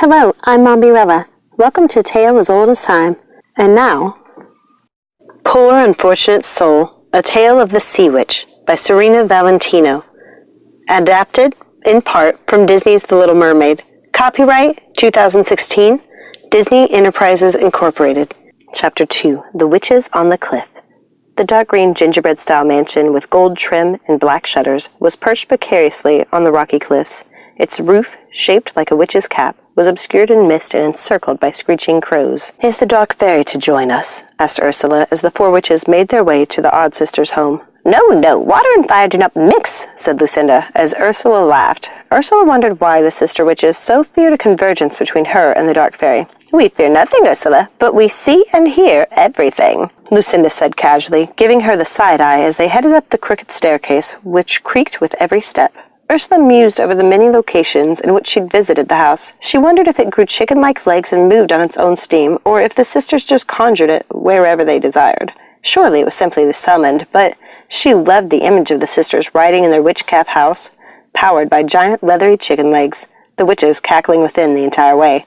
Hello, I'm Mombierella. Welcome to A Tale as Old as Time. And now, Poor Unfortunate Soul, A Tale of the Sea Witch by Serena Valentino. Adapted, in part, from Disney's The Little Mermaid. Copyright 2016, Disney Enterprises Incorporated. Chapter 2, The Witches on the Cliff. The dark green gingerbread-style mansion with gold trim and black shutters was perched precariously on the rocky cliffs. Its roof, shaped like a witch's cap, was obscured in mist and encircled by screeching crows. "Is the dark fairy to join us?" asked Ursula as the four witches made their way to the odd sisters' home. No, water and fire do not mix," said Lucinda, as Ursula laughed. Ursula wondered why the sister witches so feared a convergence between her and the dark fairy. "We fear nothing, Ursula, but we see and hear everything," Lucinda said casually, giving her the side eye as they headed up the crooked staircase, which creaked with every step. Ursula mused over the many locations in which she'd visited the house. She wondered if it grew chicken-like legs and moved on its own steam, or if the sisters just conjured it wherever they desired. Surely it was simply the summoned, but she loved the image of the sisters riding in their witch-cap house, powered by giant leathery chicken legs, the witches cackling within the entire way.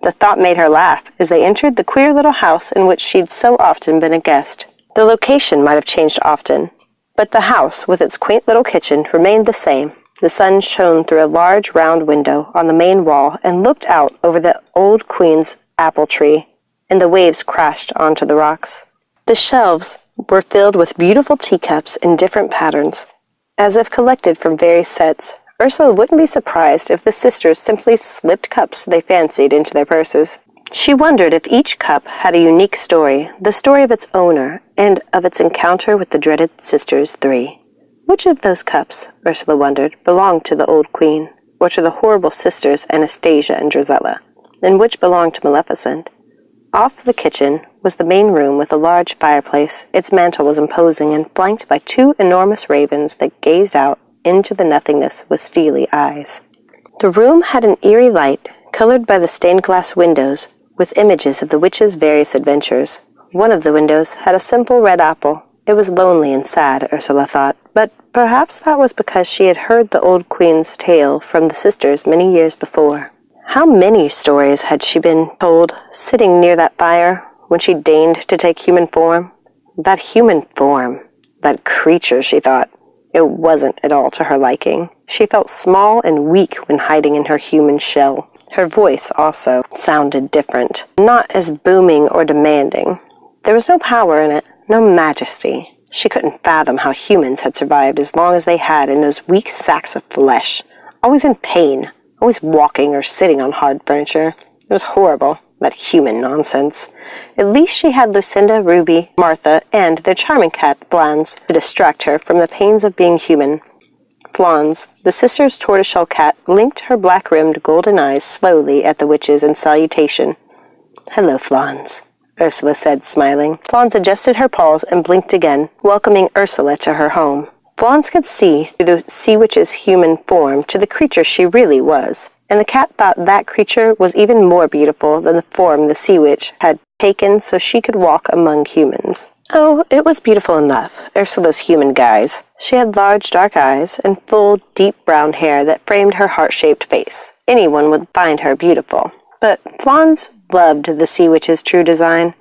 The thought made her laugh as they entered the queer little house in which she'd so often been a guest. The location might have changed often, but the house, with its quaint little kitchen, remained the same. The sun shone through a large round window on the main wall and looked out over the old queen's apple tree, and the waves crashed onto the rocks. The shelves were filled with beautiful teacups in different patterns, as if collected from various sets. Ursula wouldn't be surprised if the sisters simply slipped cups they fancied into their purses. She wondered if each cup had a unique story, the story of its owner, and of its encounter with the dreaded Sisters 3. Which of those cups, Ursula wondered, belonged to the old queen, or to the horrible sisters Anastasia and Drizella, and which belonged to Maleficent? Off the kitchen was the main room with a large fireplace. Its mantel was imposing and flanked by two enormous ravens that gazed out into the nothingness with steely eyes. The room had an eerie light, colored by the stained glass windows, with images of the witches' various adventures. One of the windows had a simple red apple. It was lonely and sad, Ursula thought, but perhaps that was because she had heard the old queen's tale from the sisters many years before. How many stories had she been told, sitting near that fire, when she deigned to take human form? That human form, that creature, she thought. It wasn't at all to her liking. She felt small and weak when hiding in her human shell. Her voice also sounded different, not as booming or demanding. There was no power in it, no majesty. She couldn't fathom how humans had survived as long as they had in those weak sacks of flesh, always in pain, always walking or sitting on hard furniture. It was horrible, that human nonsense. At least she had Lucinda, Ruby, Martha, and their charming cat, Flans, to distract her from the pains of being human. Flans, the sister's tortoiseshell cat, blinked her black-rimmed golden eyes slowly at the witches in salutation. "Hello, Flans," Ursula said, smiling. Flans adjusted her paws and blinked again, welcoming Ursula to her home. Flans could see through the sea witch's human form to the creature she really was, and the cat thought that creature was even more beautiful than the form the sea witch had taken so she could walk among humans. Oh, it was beautiful enough, Ursula's human guise. She had large dark eyes and full, deep brown hair that framed her heart-shaped face. Anyone would find her beautiful. But Flans loved the sea witch's true design,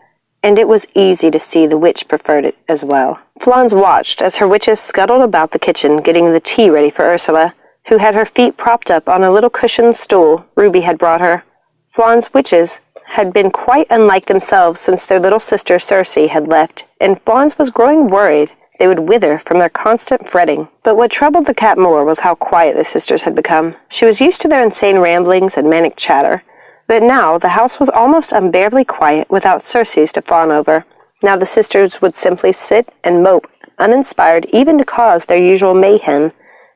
and it was easy to see the witch preferred it as well. Flans watched as her witches scuttled about the kitchen getting the tea ready for Ursula, who had her feet propped up on a little cushioned stool Ruby had brought her. Flans' witches had been quite unlike themselves since their little sister Circe had left, and Flans was growing worried they would wither from their constant fretting. But what troubled the cat more was how quiet the sisters had become. She was used to their insane ramblings and manic chatter, but now the house was almost unbearably quiet without Circes to fawn over. Now the sisters would simply sit and mope, uninspired even to cause their usual mayhem,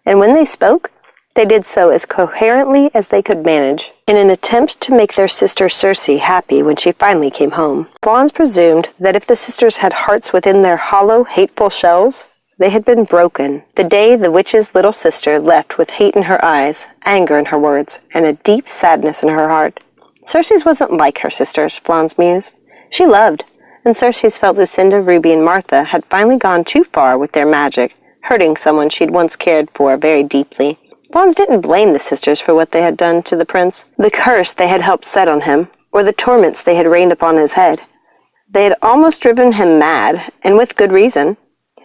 and when they spoke, they did so as coherently as they could manage, in an attempt to make their sister Circe happy when she finally came home. Flans presumed that if the sisters had hearts within their hollow, hateful shells, they had been broken the day the witch's little sister left with hate in her eyes, anger in her words, and a deep sadness in her heart. Circe's wasn't like her sisters, Flans mused. She loved, and Circe's felt Lucinda, Ruby, and Martha had finally gone too far with their magic, hurting someone she'd once cared for very deeply. Fawns didn't blame the sisters for what they had done to the prince, the curse they had helped set on him, or the torments they had rained upon his head. They had almost driven him mad, and with good reason.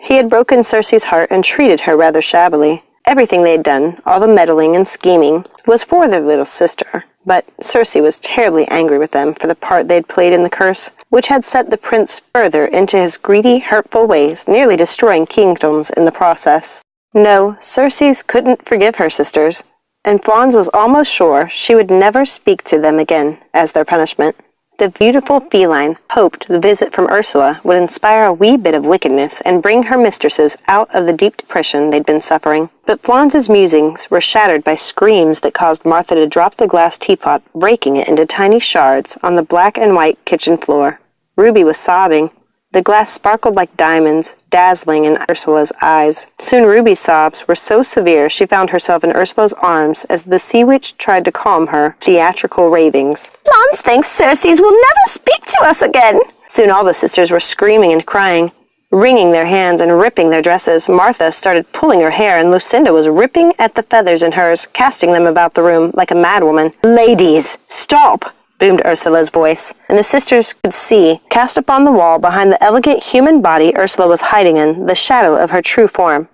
He had broken Circe's heart and treated her rather shabbily. Everything they had done, all the meddling and scheming, was for their little sister, but Circe was terribly angry with them for the part they had played in the curse, which had set the prince further into his greedy, hurtful ways, nearly destroying kingdoms in the process. No, Circe couldn't forgive her sisters, and Fawns was almost sure she would never speak to them again as their punishment. The beautiful feline hoped the visit from Ursula would inspire a wee bit of wickedness and bring her mistresses out of the deep depression they'd been suffering. But Fawns' musings were shattered by screams that caused Martha to drop the glass teapot, breaking it into tiny shards on the black and white kitchen floor. Ruby was sobbing. The glass sparkled like diamonds, dazzling in Ursula's eyes. Soon Ruby's sobs were so severe she found herself in Ursula's arms as the sea witch tried to calm her theatrical ravings. Fawns thinks Circes will never speak to us again. Soon all the sisters were screaming and crying, wringing their hands and ripping their dresses. Martha started pulling her hair, and Lucinda was ripping at the feathers in hers, casting them about the room like a madwoman. "Ladies, stop!" boomed Ursula's voice, and the sisters could see, cast upon the wall behind the elegant human body Ursula was hiding in, the shadow of her true form,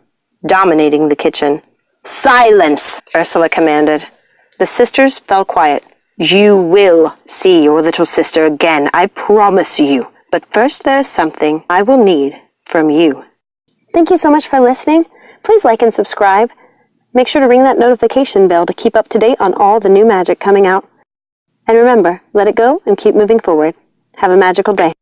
dominating the kitchen. "Silence!" Ursula commanded. The sisters fell quiet. "You will see your little sister again, I promise you. But first there is something I will need from you." Thank you so much for listening. Please like and subscribe. Make sure to ring that notification bell to keep up to date on all the new magic coming out. And remember, let it go and keep moving forward. Have a magical day.